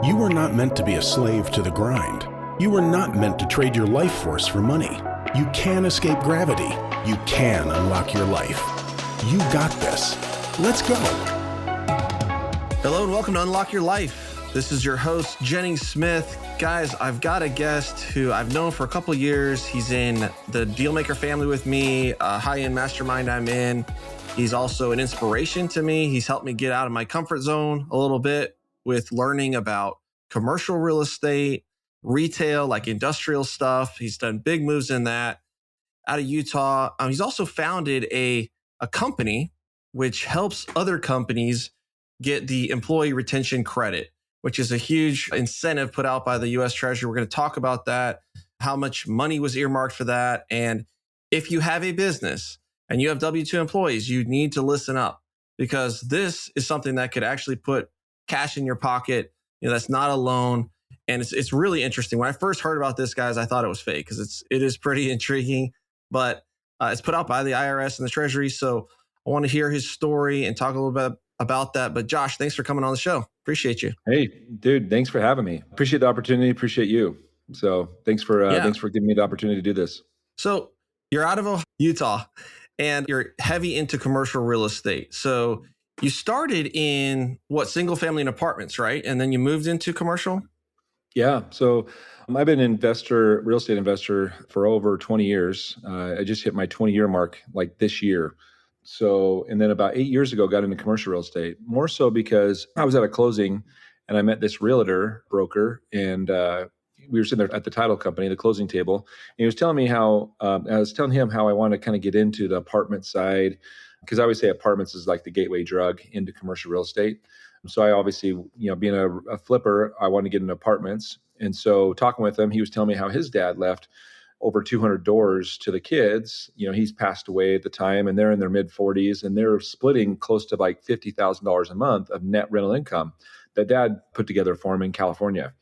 You were not meant to be a slave to the grind. You were not meant to trade your life force for money. You can escape gravity. You can unlock your life. You got this. Let's go. Hello and welcome to Unlock Your Life. This is your host, Jennings Smith. Guys, I've got a guest who I've known for a couple of years. He's in the Dealmaker family with me, a high-end mastermind I'm in. He's also an inspiration to me. He's helped me get out of my comfort zone a little bit with learning about commercial real estate, retail, like industrial stuff. He's done big moves in that out of Utah. He's also founded a company which helps other companies get the employee retention credit, which is a huge incentive put out by the US Treasury. We're going to talk about that, how much money was earmarked for that. And if you have a business and you have W-2 employees, you need to listen up, because this is something that could actually put cash in your pocket. That's not a loan. And it's really interesting. When I first heard about this, guys, I thought it was fake because it is pretty intriguing, but it's put out by the IRS and the Treasury. So I want to hear his story and talk a little bit about that. But Josh, thanks for coming on the show. Appreciate you. Hey, dude, thanks for having me. Appreciate the opportunity. Appreciate you. So thanks for giving me the opportunity to do this. So you're out of Utah and you're heavy into commercial real estate. So you started in single family and apartments, right? And then you moved into commercial? Yeah. So I've been an real estate investor for over 20 years. I just hit my 20-year mark like this year. So, and then about 8 years ago, got into commercial real estate, more so because I was at a closing and I met this broker, and we were sitting there at the title company, the closing table. And he was telling me how, I was telling him how I want to kind of get into the apartment side, because I always say apartments is like the gateway drug into commercial real estate. So I obviously, being a flipper, I wanted to get into apartments. And so talking with him, he was telling me how his dad left over 200 doors to the kids. He's passed away at the time, and they're in their mid 40s, and they're splitting close to like $50,000 a month of net rental income that dad put together for him in California.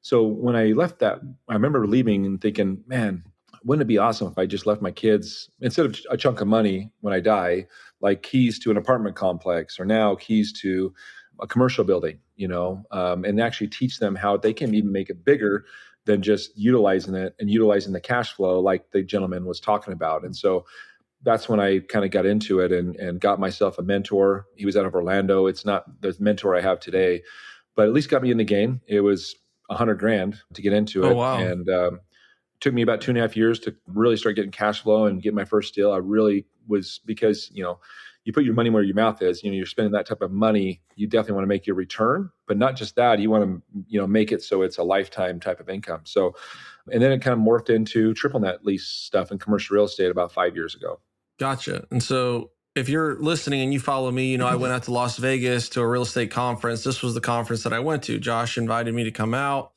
So when I left that, I remember leaving and thinking, man, wouldn't it be awesome if I just left my kids, instead of a chunk of money when I die, like keys to an apartment complex, or now keys to a commercial building, and actually teach them how they can even make it bigger than just utilizing it and utilizing the cash flow like the gentleman was talking about. And so that's when I kind of got into it and got myself a mentor. He was out of Orlando. It's not the mentor I have today, but at least got me in the game. It was $100,000 to get into it. Oh, wow. And took me about 2.5 years to really start getting cash flow and get my first deal. I really was, because, you put your money where your mouth is. You're spending that type of money. You definitely want to make your return, but not just that. You want to, make it so it's a lifetime type of income. So, and then it kind of morphed into triple net lease stuff in commercial real estate about 5 years ago. Gotcha. And so if you're listening and you follow me, I went out to Las Vegas to a real estate conference. This was the conference that I went to. Josh invited me to come out,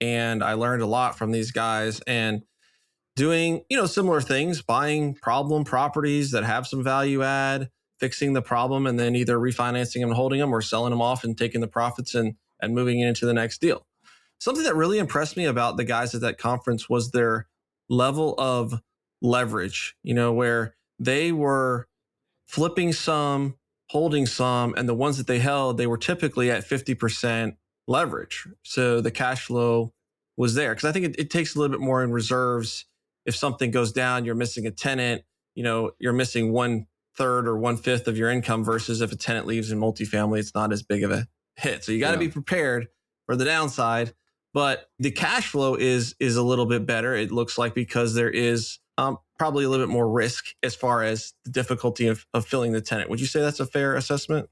and I learned a lot from these guys and doing, similar things, buying problem properties that have some value add, fixing the problem, and then either refinancing them and holding them, or selling them off and taking the profits and moving into the next deal. Something that really impressed me about the guys at that conference was their level of leverage, where they were flipping some, holding some, and the ones that they held, they were typically at 50% leverage. So the cash flow was there. Because I think it takes a little bit more in reserves. If something goes down, you're missing a tenant, you're missing 1/3 or 1/5 of your income, versus if a tenant leaves in multifamily, it's not as big of a hit. So you got to be prepared for the downside. But the cash flow is a little bit better, it looks like, because there is probably a little bit more risk as far as the difficulty of filling the tenant. Would you say that's a fair assessment?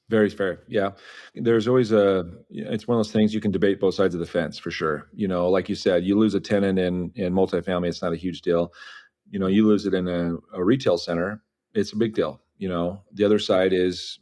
Very fair. Yeah. There's always it's one of those things you can debate both sides of the fence for sure. Like you said, you lose a tenant in multifamily, it's not a huge deal. You lose it in a retail center, it's a big deal. The other side is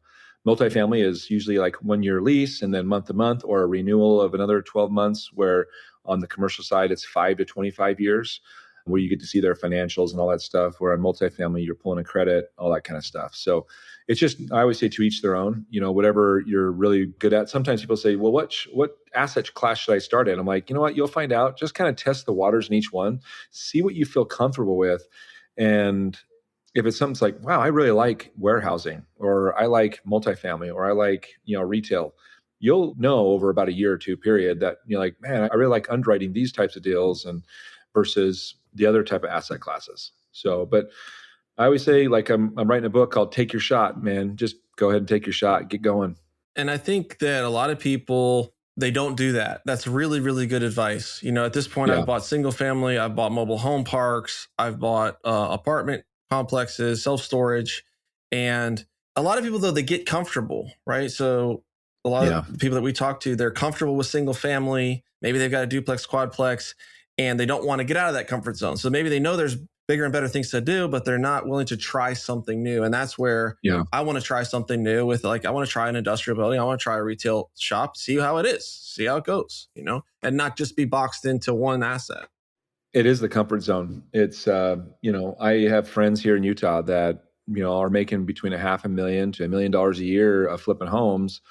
multifamily is usually like 1-year lease and then month to month, or a renewal of another 12 months, where on the commercial side, it's 5 to 25 years. Where you get to see their financials and all that stuff, where on multifamily, you're pulling a credit, all that kind of stuff. So it's just, I always say, to each their own, whatever you're really good at. Sometimes people say, well, what asset class should I start in? I'm like, you know what, you'll find out. Just kind of test the waters in each one, see what you feel comfortable with. And if it's something like, wow, I really like warehousing, or I like multifamily, or I like, retail, you'll know over about a year or two period that you're like, man, I really like underwriting these types of deals and versus the other type of asset classes. So, but I always say, like, I'm writing a book called Take Your Shot, man. Just go ahead and take your shot, get going. And I think that a lot of people, they don't do that. That's really, really good advice. At this point, Yeah. I've bought single family, I've bought mobile home parks, I've bought apartment complexes, self storage. And a lot of people, though, they get comfortable, right? So a lot Yeah. of the people that we talk to, they're comfortable with single family. Maybe they've got a duplex, quadplex, and they don't want to get out of that comfort zone. So maybe they know there's bigger and better things to do, but they're not willing to try something new. And that's where Yeah. I want to try something new with, like, I want to try an industrial building. I want to try a retail shop, see how it is, see how it goes, and not just be boxed into one asset. It is the comfort zone. It's, I have friends here in Utah that, are making between $500,000 to $1 million a year of flipping homes.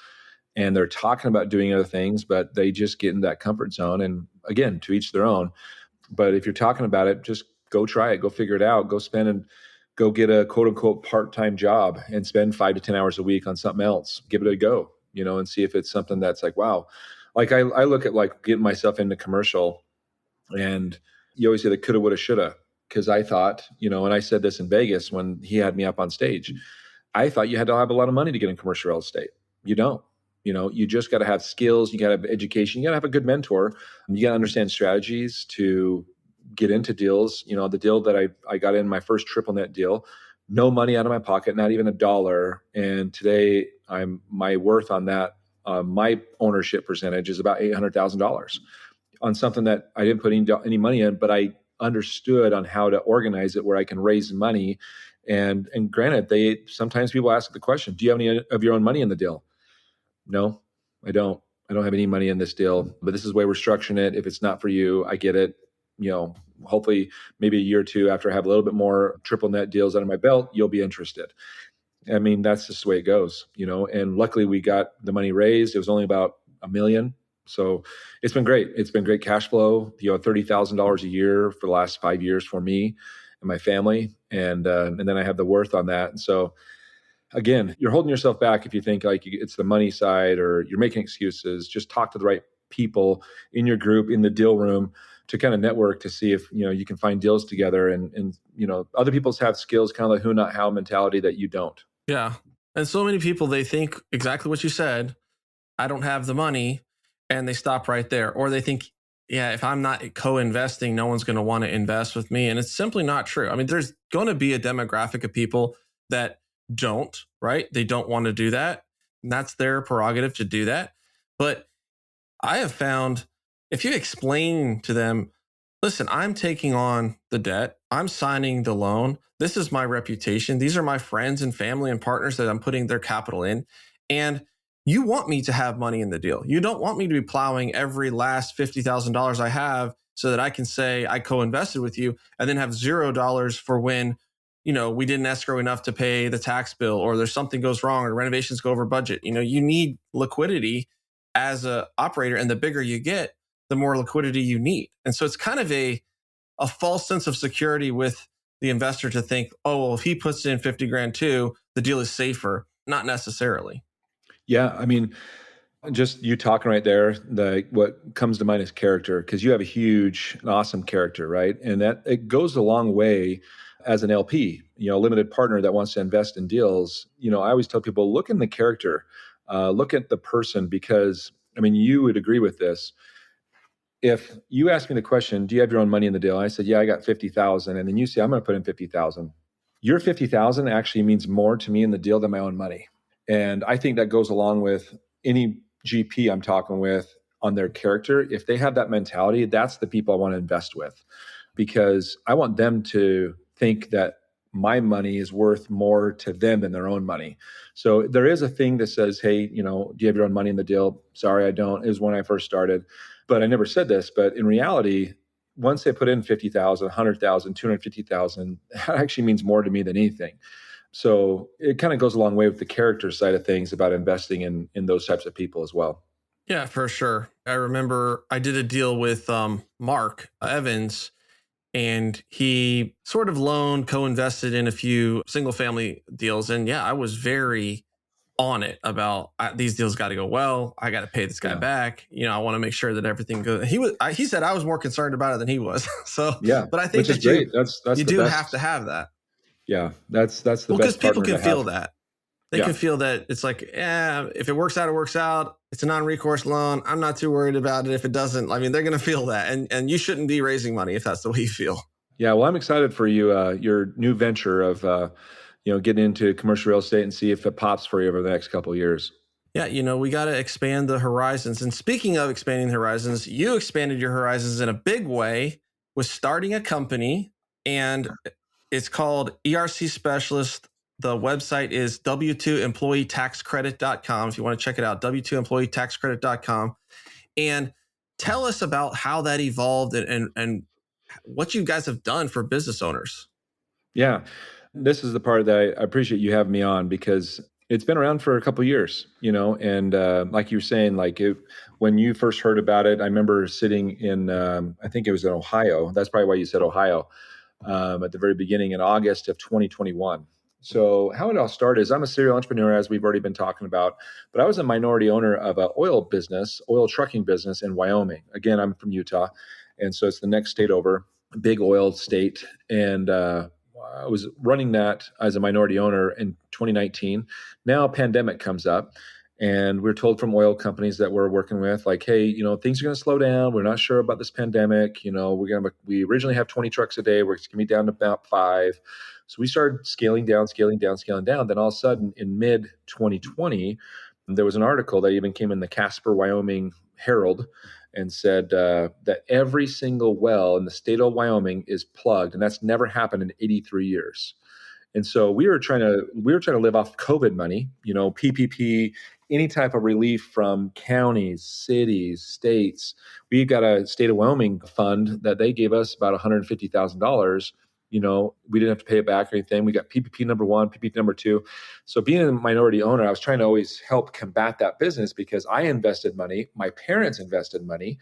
And they're talking about doing other things, but they just get in that comfort zone. And again, to each their own. But if you're talking about it, just go try it, go figure it out, go spend and go get a quote unquote part-time job and spend 5 to 10 hours a week on something else. Give it a go, and see if it's something that's like, wow. Like I look at like getting myself into commercial, and you always say the coulda, woulda, shoulda. Because I thought, and I said this in Vegas when he had me up on stage, I thought you had to have a lot of money to get in commercial real estate. You don't. You just got to have skills. You got to have education. You got to have a good mentor. You got to understand strategies to get into deals. The deal that I got in, my first triple net deal, no money out of my pocket, not even $1. And today my worth on that, my ownership percentage is about $800,000 on something that I didn't put any money in, but I understood on how to organize it where I can raise money. And granted, sometimes people ask the question, do you have any of your own money in the deal? No, I don't. I don't have any money in this deal, but this is the way we're structuring it. If it's not for you, I get it. Hopefully maybe a year or two after I have a little bit more triple net deals under my belt, you'll be interested. I mean, that's just the way it goes, and luckily we got the money raised. It was only about $1 million. So it's been great. It's been great cash flow, $30,000 a year for the last 5 years for me and my family. And then I have the worth on that. And so again, you're holding yourself back if you think like it's the money side or you're making excuses. Just talk to the right people in your group, in the deal room, to kind of network to see if you can find deals together. And other people have skills, kind of like who not how mentality that you don't. Yeah. And so many people, they think exactly what you said. I don't have the money, and they stop right there. Or they think, yeah, if I'm not co-investing, no one's going to want to invest with me. And it's simply not true. I mean, there's going to be a demographic of people that don't, right? They don't want to do that. And that's their prerogative to do that. But I have found, if you explain to them, listen, I'm taking on the debt, I'm signing the loan, this is my reputation, these are my friends and family and partners that I'm putting their capital in, and you want me to have money in the deal. You don't want me to be plowing every last $50,000 I have so that I can say I co-invested with you and then have $0 for when we didn't escrow enough to pay the tax bill, or there's something goes wrong, or renovations go over budget. You need liquidity as a operator, and the bigger you get, the more liquidity you need. And so it's kind of a false sense of security with the investor to think, oh, well, if he puts in 50 grand too, the deal is safer. Not necessarily. Yeah, I mean, just you talking right there, what comes to mind is character, because you have a huge, awesome character, right? And that it goes a long way as an LP, a limited partner that wants to invest in deals. I always tell people, look in the character, look at the person, because I mean, you would agree with this. If you ask me the question, do you have your own money in the deal? And I said, yeah, I got 50,000. And then you say, I'm going to put in 50,000. Your 50,000 actually means more to me in the deal than my own money. And I think that goes along with any GP I'm talking with on their character. If they have that mentality, that's the people I want to invest with, because I want them to think that my money is worth more to them than their own money. So there is a thing that says, hey, do you have your own money in the deal? Sorry, I don't. It was when I first started. But I never said this, but in reality, once they put in 50,000, 100,000, 250,000, that actually means more to me than anything. So it kind of goes a long way with the character side of things about investing in those types of people as well. Yeah, for sure. I remember I did a deal with Mark Evans, and he sort of loaned, co-invested in a few single family deals. And yeah, I was very on it about these deals got to go well. I got to pay this guy back. I want to make sure that everything goes. He said I was more concerned about it than he was. So, but I think which is great. That's you the do best. have to have that. Yeah, that's the best. Because people partner can to feel have. that. They can feel that it's like, if it works out, it works out. It's a non-recourse loan. I'm not too worried about it. If it doesn't, I mean, they're going to feel that, and you shouldn't be raising money if that's the way you feel. Yeah, well, I'm excited for you, your new venture of, getting into commercial real estate and see if it pops for you over the next couple of years. Yeah, we got to expand the horizons. And speaking of expanding the horizons, you expanded your horizons in a big way with starting a company, and it's called ERC-Specialists. The website is w2employeetaxcredit.com. If you want to check it out, w2employeetaxcredit.com. And tell us about how that evolved and what you guys have done for business owners. Yeah, this is the part that I appreciate you having me on, because it's been around for a couple of years, and like you were saying, when you first heard about it, I remember sitting in, I think it was in Ohio. That's probably why you said Ohio, at the very beginning in August of 2021. So how it all started is I'm a serial entrepreneur, as we've already been talking about, but I was a minority owner of an oil trucking business in Wyoming. Again, I'm from Utah, and so it's the next state over, big oil state. And I was running that as a minority owner in 2019. Now a pandemic comes up, and we're told from oil companies that we're working with, like, hey, things are going to slow down. We're not sure about this pandemic. We originally have 20 trucks a day. We're going to be down to about 5. So we started scaling down. Then all of a sudden in mid 2020, there was an article that even came in the Casper, Wyoming Herald, and said that every single well in the state of Wyoming is plugged, and that's never happened in 83 years. And so we were trying to live off COVID money, PPP, any type of relief from counties, cities, states. We got a state of Wyoming fund that they gave us about $150,000. We didn't have to pay it back or anything. We got PPP number 1, PPP number 2. So being a minority owner, I was trying to always help combat that business, because I invested money, my parents invested money,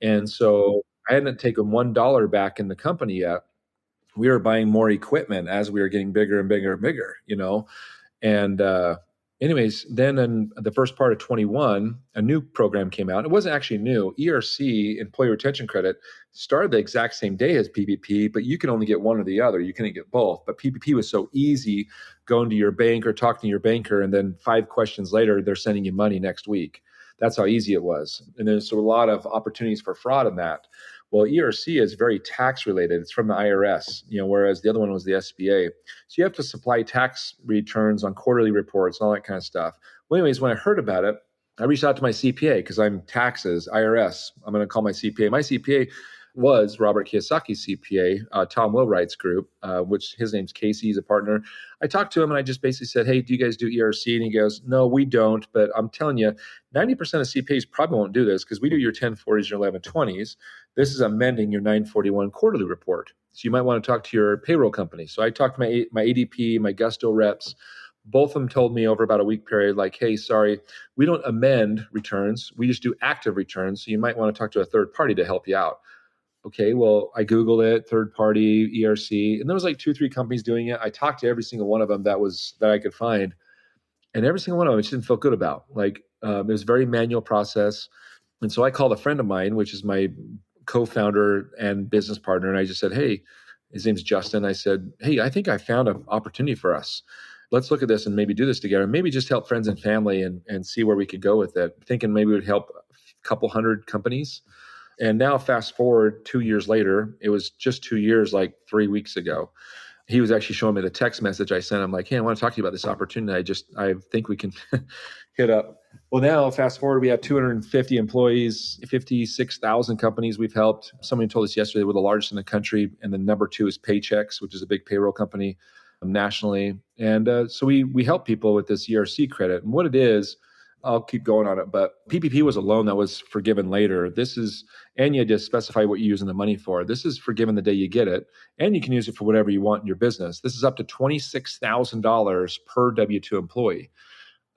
and so I hadn't taken $1 back in the company yet. We were buying more equipment as we were getting bigger and bigger and bigger, And anyways, then in the first part of 21, a new program came out. It wasn't actually new. ERC, Employee Retention Credit, started the exact same day as PPP, but you can only get one or the other. You couldn't get both. But PPP was so easy, going to your bank or talking to your banker, and then 5 questions later, they're sending you money next week. That's how easy it was. And there's a lot of opportunities for fraud in that. Well, ERC is very tax related. It's from the IRS, whereas the other one was the SBA. So you have to supply tax returns on quarterly reports and all that kind of stuff. Well, anyways, when I heard about it, I reached out to my CPA, because I'm taxes, IRS. I'm going to call my CPA. My CPA was Robert Kiyosaki's CPA, Tom Wheelwright's group, which his name's Casey. He's a partner. I talked to him and I just basically said, hey, do you guys do ERC? And he goes, no, we don't. But I'm telling you, 90% of CPAs probably won't do this, because we do your 1040s, your 1120s. This is amending your 941 quarterly report. So you might want to talk to your payroll company. So I talked to my ADP, my Gusto reps. Both of them told me over about a week period, like, hey, sorry, we don't amend returns. We just do active returns. So you might want to talk to a third party to help you out. Okay, well, I Googled it, third party, ERC, and there was like 2-3 companies doing it. I talked to every single one of them that I could find, and every single one of them I just didn't feel good about. It was a very manual process. And so I called a friend of mine, which is my co-founder and business partner, and I just said, hey, his name's Justin. I said, hey, I think I found an opportunity for us. Let's look at this and maybe do this together, and maybe just help friends and family and see where we could go with it. Thinking maybe it would help a couple hundred companies. And now fast forward 2 years later, it was just 2 years, like 3 weeks ago. He was actually showing me the text message I sent him, like, hey, I want to talk to you about this opportunity. I think we can hit up. Well, now fast forward, we have 250 employees, 56,000 companies we've helped. Somebody told us yesterday we're the largest in the country. And the number 2 is Paychecks, which is a big payroll company nationally. And so we help people with this ERC credit. And what it is, I'll keep going on it, but PPP was a loan that was forgiven later. And you had to specify what you're using the money for. This is forgiven the day you get it, and you can use it for whatever you want in your business. This is up to $26,000 per W-2 employee.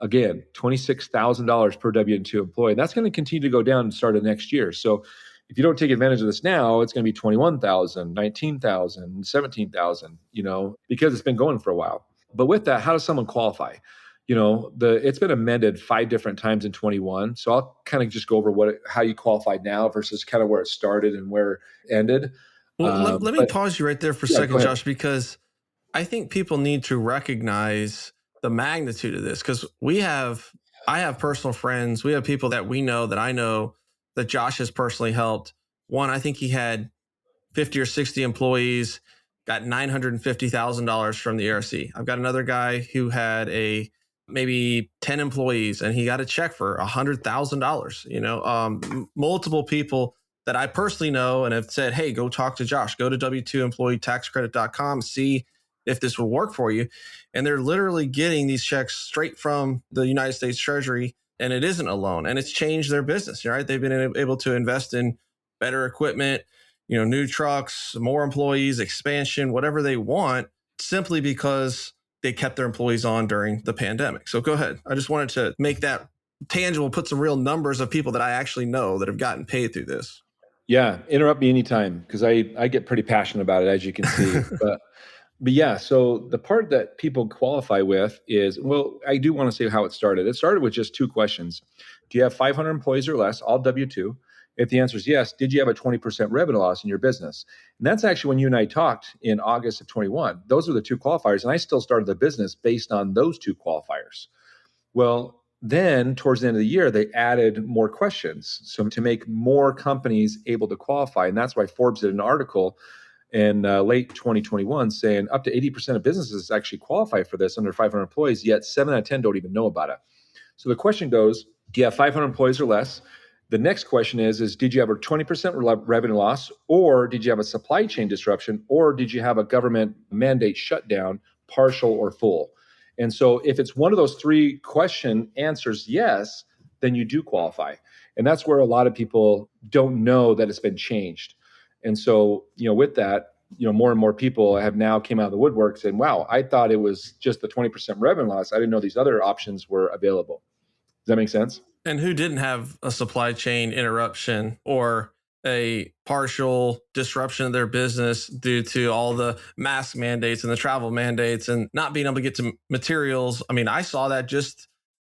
Again, $26,000 per W-2 employee. And that's going to continue to go down and start of next year. So if you don't take advantage of this now, it's going to be $21,000, $19,000, $17,000, because it's been going for a while. But with that, how does someone qualify? It's been amended 5 different times in 21. So I'll kind of just go over how you qualified now versus kind of where it started and where it ended. Well, let me pause you right there for a Yeah, second, go ahead. Josh, because I think people need to recognize the magnitude of this, because I have personal friends. We have people that we know, that I know, that Josh has personally helped. One, I think he had 50 or 60 employees, got $950,000 from the ERC. I've got another guy who had maybe 10 employees and he got a check for $100,000. Multiple people that I personally know and have said, hey, go talk to Josh, go to W2employeetaxcredit.com, see if this will work for you. And they're literally getting these checks straight from the United States Treasury, and it isn't a loan, and it's changed their business, right? They've been able to invest in better equipment, new trucks, more employees, expansion, whatever they want, simply because they kept their employees on during the pandemic. So go ahead. I just wanted to make that tangible, put some real numbers of people that I actually know that have gotten paid through this. Yeah, interrupt me anytime because I get pretty passionate about it, as you can see. But yeah, so the part that people qualify with is, well, I do want to say how it started. It started with just 2 questions. Do you have 500 employees or less, all W-2? If the answer is yes, did you have a 20% revenue loss in your business? And that's actually when you and I talked in August of 21. Those are the 2 qualifiers. And I still started the business based on those 2 qualifiers. Well, then towards the end of the year, they added more questions. So to make more companies able to qualify. And that's why Forbes did an article in late 2021 saying up to 80% of businesses actually qualify for this under 500 employees, yet 7 out of 10 don't even know about it. So the question goes, do you have 500 employees or less? The next question is did you have a 20% revenue loss, or did you have a supply chain disruption, or did you have a government mandate shutdown, partial or full? And so if it's one of those 3 question answers yes, then you do qualify. And that's where a lot of people don't know that it's been changed. And so, with that, more and more people have now came out of the woodwork saying, wow, I thought it was just the 20% revenue loss. I didn't know these other options were available. Does that make sense? And who didn't have a supply chain interruption or a partial disruption of their business due to all the mask mandates and the travel mandates and not being able to get to materials? I mean, I saw that just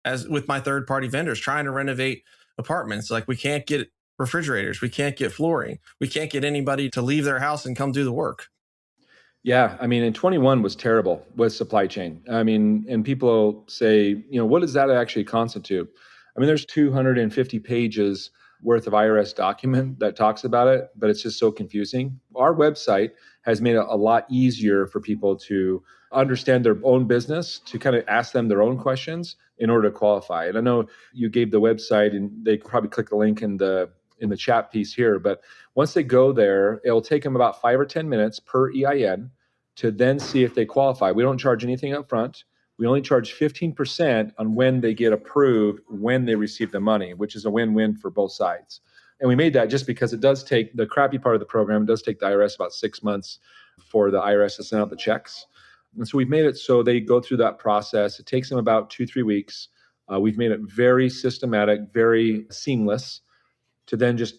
as with my third party vendors trying to renovate apartments. Like, we can't get refrigerators, we can't get flooring, we can't get anybody to leave their house and come do the work. Yeah, I mean, in 21 was terrible with supply chain. I mean, and people say, what does that actually constitute? I mean, there's 250 pages worth of IRS document that talks about it, but it's just so confusing. Our website has made it a lot easier for people to understand their own business, to kind of ask them their own questions in order to qualify. And I know you gave the website, and they could probably click the link in the chat piece here, but once they go there, it'll take them about 5 or 10 minutes per EIN to then see if they qualify. We don't charge anything up front. We only charge 15% on when they get approved, when they receive the money, which is a win-win for both sides. And we made that just because it does take the crappy part of the program. It does take the IRS about 6 months for the IRS to send out the checks. And so we've made it so they go through that process. It takes them about 2-3 weeks. We've made it very systematic, very seamless to then just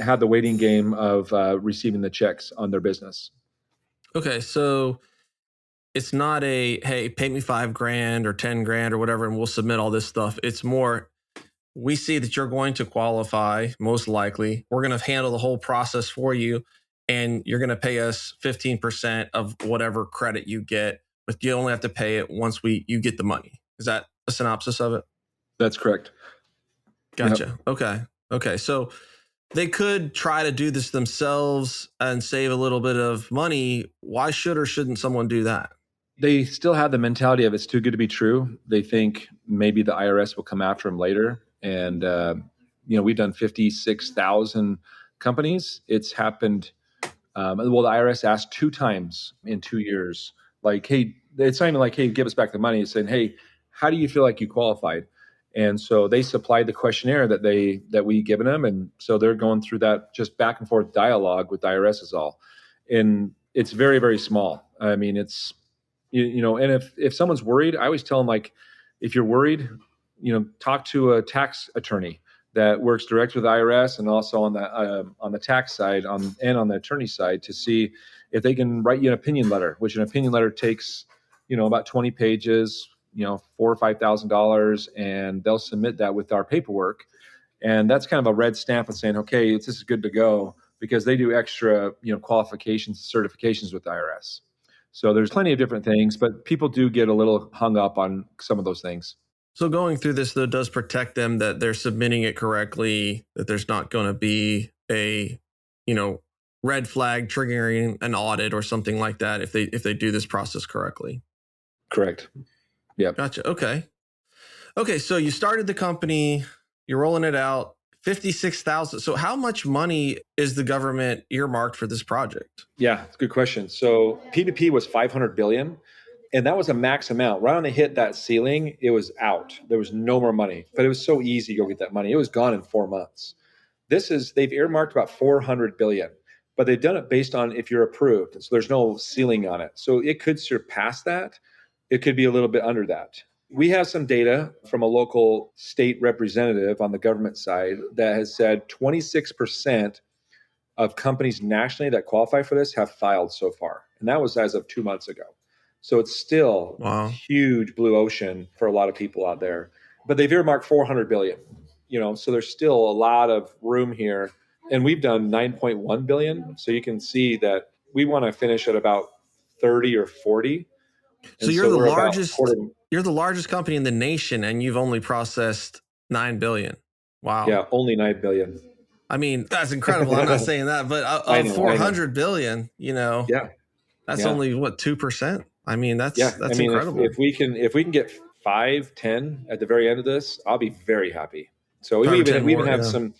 have the waiting game of receiving the checks on their business. Okay, so it's not hey, pay me $5,000 or $10,000 or whatever, and we'll submit all this stuff. It's more, we see that you're going to qualify, most likely. We're going to handle the whole process for you, and you're going to pay us 15% of whatever credit you get, but you only have to pay it once you get the money. Is that a synopsis of it? That's correct. Gotcha. Yep. Okay. So they could try to do this themselves and save a little bit of money. Why should or shouldn't someone do that? They still have the mentality of it's too good to be true. They think maybe the IRS will come after them later. And, we've done 56,000 companies. It's happened. The IRS asked 2 times in 2 years, like, hey, it's not even like, hey, give us back the money. It's saying, hey, how do you feel like you qualified? And so they supplied the questionnaire that we given them. And so they're going through that just back and forth dialogue with the IRS is all. And it's very, very small. I mean, it's, and if someone's worried, I always tell them, like, if you're worried, talk to a tax attorney that works direct with the IRS and also on the tax side and on the attorney side to see if they can write you an opinion letter, which an opinion letter takes, about 20 pages, $4,000 or $5,000, and they'll submit that with our paperwork. And that's kind of a red stamp of saying, okay, this is good to go, because they do extra, qualifications, certifications with the IRS. So there's plenty of different things, but people do get a little hung up on some of those things. So going through this, though, does protect them that they're submitting it correctly, that there's not going to be a, red flag triggering an audit or something like that if they do this process correctly. Correct. Yeah. Gotcha. Okay. So you started the company, you're rolling it out, 56,000. So how much money is the government earmarked for this project? Yeah, good question. So PPP was 500 billion, and that was a max amount. Right when they hit that ceiling, it was out. There was no more money, but it was so easy to go get that money. It was gone in 4 months. They've earmarked about 400 billion, but they've done it based on if you're approved. So there's no ceiling on it. So it could surpass that. It could be a little bit under that. We have some data from a local state representative on the government side that has said 26% of companies nationally that qualify for this have filed so far. And that was as of 2 months ago. So it's still a huge blue ocean for a lot of people out there. But they've earmarked 400 billion, so there's still a lot of room here. And we've done 9.1 billion. So you can see that we want to finish at about 30 or 40. So you're the largest. You're the largest company in the nation, and you've only processed 9 billion. Wow. Yeah, only 9 billion. I mean, that's incredible. I'm not saying that, but of 400 billion, that's only what, 2%. I mean, that's incredible. If we can get 5, 10 at the very end of this, I'll be very happy. So we even have some.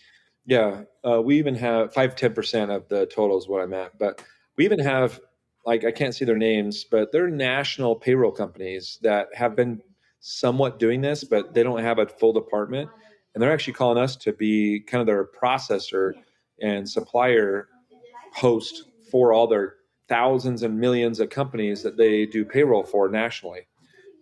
We even have 5-10% of the total is what I'm at, but we even have, I can't see their names, but they're national payroll companies that have been somewhat doing this, but they don't have a full department. And they're actually calling us to be kind of their processor and supplier host for all their thousands and millions of companies that they do payroll for nationally.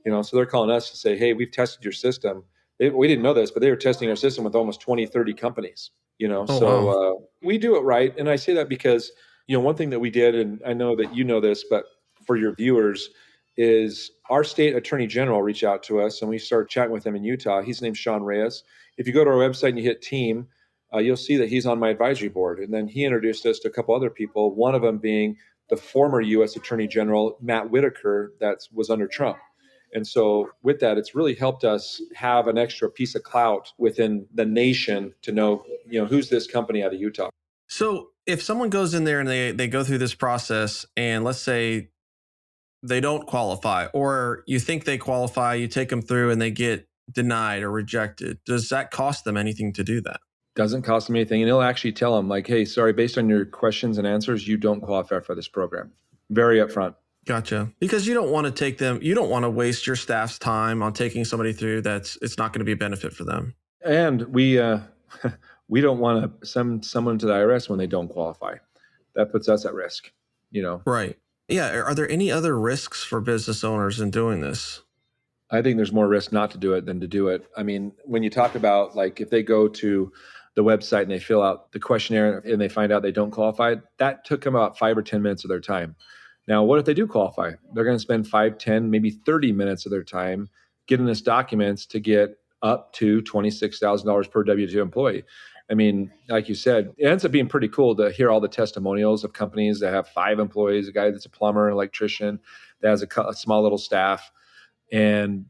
So they're calling us to say, hey, we've tested your system. We didn't know this, but they were testing our system with almost 20, 30 companies. We do it right. And I say that because one thing that we did, and I know that you know this, but for your viewers, is our state attorney general reached out to us, and we started chatting with him in Utah. His name's Sean Reyes. If you go to our website and you hit team, you'll see that he's on my advisory board. And then he introduced us to a couple other people, one of them being the former U.S. Attorney General, Matt Whitaker, that was under Trump. And so with that, it's really helped us have an extra piece of clout within the nation to know, who's this company out of Utah. So if someone goes in there and they go through this process, and let's say they don't qualify, or you think they qualify, you take them through and they get denied or rejected, does that cost them anything to do that? Doesn't cost them anything. And it'll actually tell them hey, sorry, based on your questions and answers, you don't qualify for this program. Very upfront. Gotcha. Because you don't want to waste your staff's time on taking somebody through it's not going to be a benefit for them. And we don't want to send someone to the IRS when they don't qualify. That puts us at risk, Right. Yeah. Are there any other risks for business owners in doing this? I think there's more risk not to do it than to do it. I mean, when you talk about if they go to the website and they fill out the questionnaire and they find out they don't qualify, that took them about 5 or 10 minutes of their time. Now, what if they do qualify? They're going to spend 5, 10, maybe 30 minutes of their time getting us documents to get up to $26,000 per W-2 employee. I mean, like you said, it ends up being pretty cool to hear all the testimonials of companies that have 5 employees, a guy that's a plumber, an electrician, that has a small little staff. And,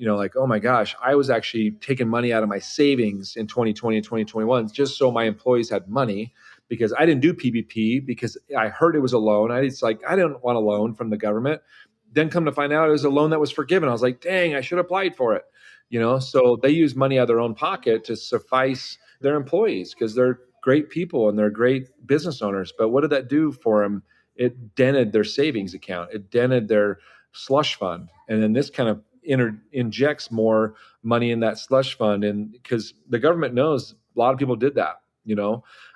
oh my gosh, I was actually taking money out of my savings in 2020 and 2021 just so my employees had money, because I didn't do PPP because I heard it was a loan. I didn't want a loan from the government. Then come to find out it was a loan that was forgiven. I was like, dang, I should have applied for it. So they use money out of their own pocket to suffice their employees because they're great people and they're great business owners. But what did that do for them? It dented their savings account. It dented their slush fund. And then this kind of injects more money in that slush fund. And because the government knows a lot of people did that,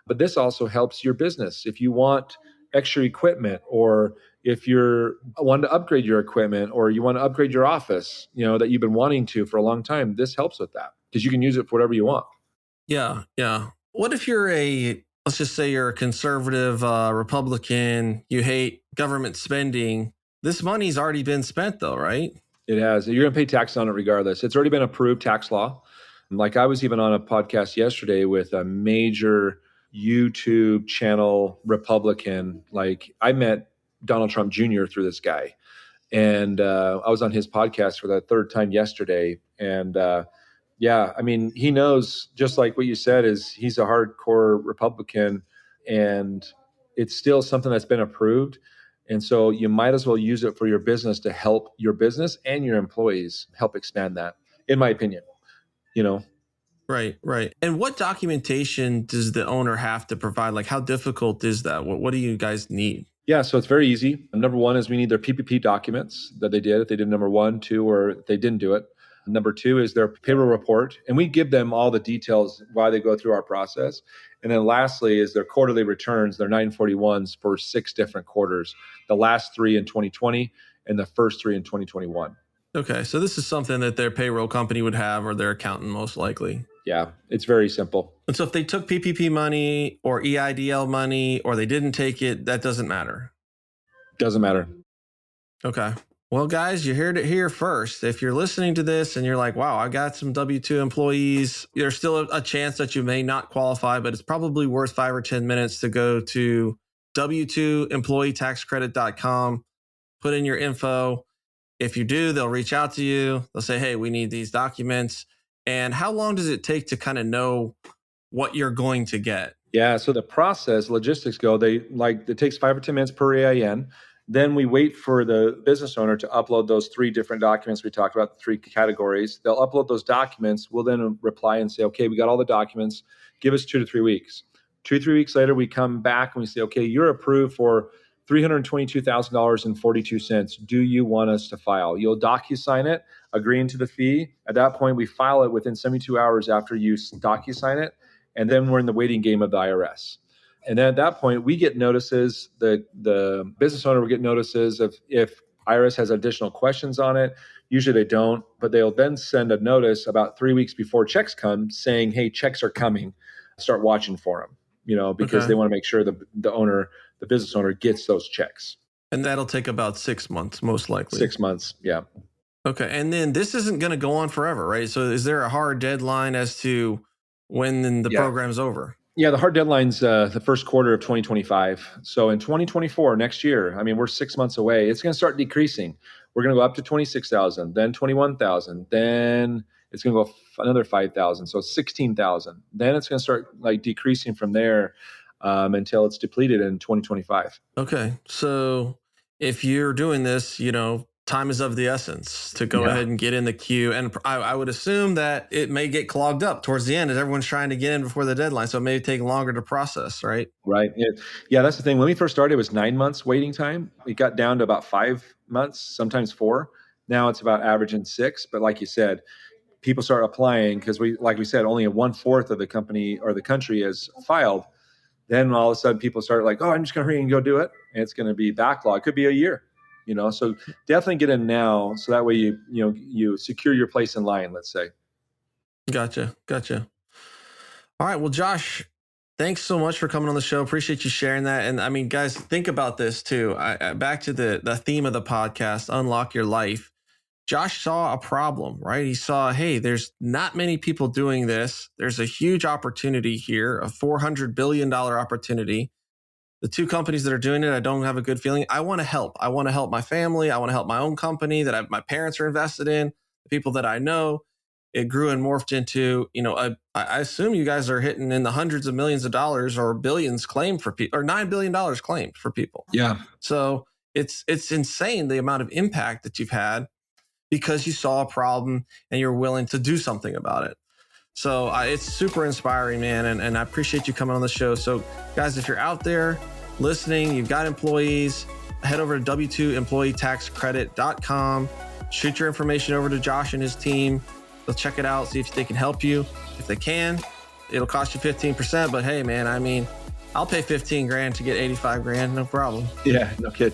but this also helps your business. If you want extra equipment, or if you're wanting to upgrade your equipment, or you want to upgrade your office, that you've been wanting to for a long time, this helps with that because you can use it for whatever you want. Yeah. Yeah. What if let's just say you're a conservative Republican, you hate government spending. This money's already been spent though, right? It has. You're going to pay tax on it regardless. It's already been approved tax law. Like I was even on a podcast yesterday with a major YouTube channel Republican. Like I met Donald Trump Jr. through this guy. And I was on his podcast for the third time yesterday. And yeah, I mean, he knows, just like what you said, is he's a hardcore Republican, and it's still something that's been approved. And so you might as well use it for your business to help your business and your employees help expand that, in my opinion, you know? Right, right. And what documentation does the owner have to provide? Like, how difficult is that? What do you guys need? Yeah, so it's very easy. Number one is we need their PPP documents that they did, if they did number one, two, or if they didn't do it. Number two is their payroll report. And we give them all the details why they go through our process. And then lastly is their quarterly returns, their 941s for 6 different quarters, the last 3 in 2020 and the first 3 in 2021. Okay, so this is something that their payroll company would have, or their accountant most likely. Yeah, it's very simple. And so if they took PPP money or EIDL money, or they didn't take it, that doesn't matter. Doesn't matter. Okay. Well, guys, you heard it here first. If you're listening to this and you're like, wow, I got some W-2 employees, there's still a chance that you may not qualify, but it's probably worth 5 or 10 minutes to go to W2employeetaxcredit.com, put in your info. If you do, they'll reach out to you. They'll say, hey, we need these documents. And how long does it take to kind of know what you're going to get? Yeah, so the process, logistics go, it takes 5 or 10 minutes per AIN. Then we wait for the business owner to upload those 3 different documents we talked about, the 3 categories. They'll upload those documents. We'll then reply and say, okay, we got all the documents. Give us 2 to 3 weeks. 2 to 3 weeks later, we come back and we say, okay, you're approved for $322,042. Do you want us to file? You'll DocuSign it, agreeing to the fee. At that point, we file it within 72 hours after you DocuSign it. And then we're in the waiting game of the IRS. And then at that point, we get notices, the business owner will get notices of if IRS has additional questions on it. Usually they don't, but they'll then send a notice about 3 weeks before checks come saying, hey, checks are coming. Start watching for them, because they want to make sure the business owner gets those checks. And that'll take about 6 months, most likely. 6 months, yeah. Okay. And then this isn't going to go on forever, right? So is there a hard deadline as to when the program's over? Yeah, the hard deadline's the first quarter of 2025. So in 2024, next year, I mean, we're 6 months away. It's going to start decreasing. We're going to go up to 26,000, then 21,000, then it's going to go another 5,000. So 16,000. Then it's going to start decreasing from there until it's depleted in 2025. Okay. So if you're doing this, time is of the essence to go ahead and get in the queue. And I would assume that it may get clogged up towards the end as everyone's trying to get in before the deadline. So it may take longer to process, right? Right. Yeah, that's the thing. When we first started, it was 9 months waiting time. It got down to about 5 months, sometimes 4. Now it's about averaging 6. But like you said, people start applying because like we said, only 1/4 of the company or the country has filed. Then all of a sudden people start like, oh, I'm just going to hurry and go do it. And it's going to be backlog. It could be a year. So definitely get in now. So that way you secure your place in line, let's say. Gotcha. All right. Well, Josh, thanks so much for coming on the show. Appreciate you sharing that. And I mean, guys, think about this too. Back to the theme of the podcast, Unlock Your Life. Josh saw a problem, right? He saw, hey, there's not many people doing this. There's a huge opportunity here, a $400 billion opportunity. The 2 companies that are doing it, I don't have a good feeling. I want to help. I want to help my family. I want to help my own company that my parents are invested in, the people that I know. It grew and morphed into, I assume you guys are hitting in the hundreds of millions of dollars or billions claimed for people, or $9 billion claimed for people. Yeah. So it's insane the amount of impact that you've had because you saw a problem and you're willing to do something about it. So it's super inspiring, man. And I appreciate you coming on the show. So guys, if you're out there listening, you've got employees, head over to W2employeetaxcredit.com, shoot your information over to Josh and his team. They'll check it out, see if they can help you. If they can, it'll cost you 15%, but hey, man, I mean, I'll pay 15 grand to get 85 grand. No problem. Yeah, no kid.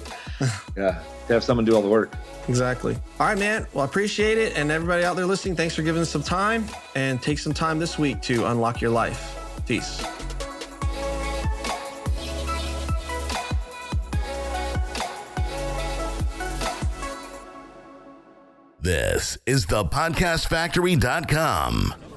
Yeah. To have someone do all the work. Exactly. All right, man. Well, I appreciate it. And everybody out there listening, thanks for giving us some time, and take some time this week to unlock your life. Peace. This is thepodcastfactory.com.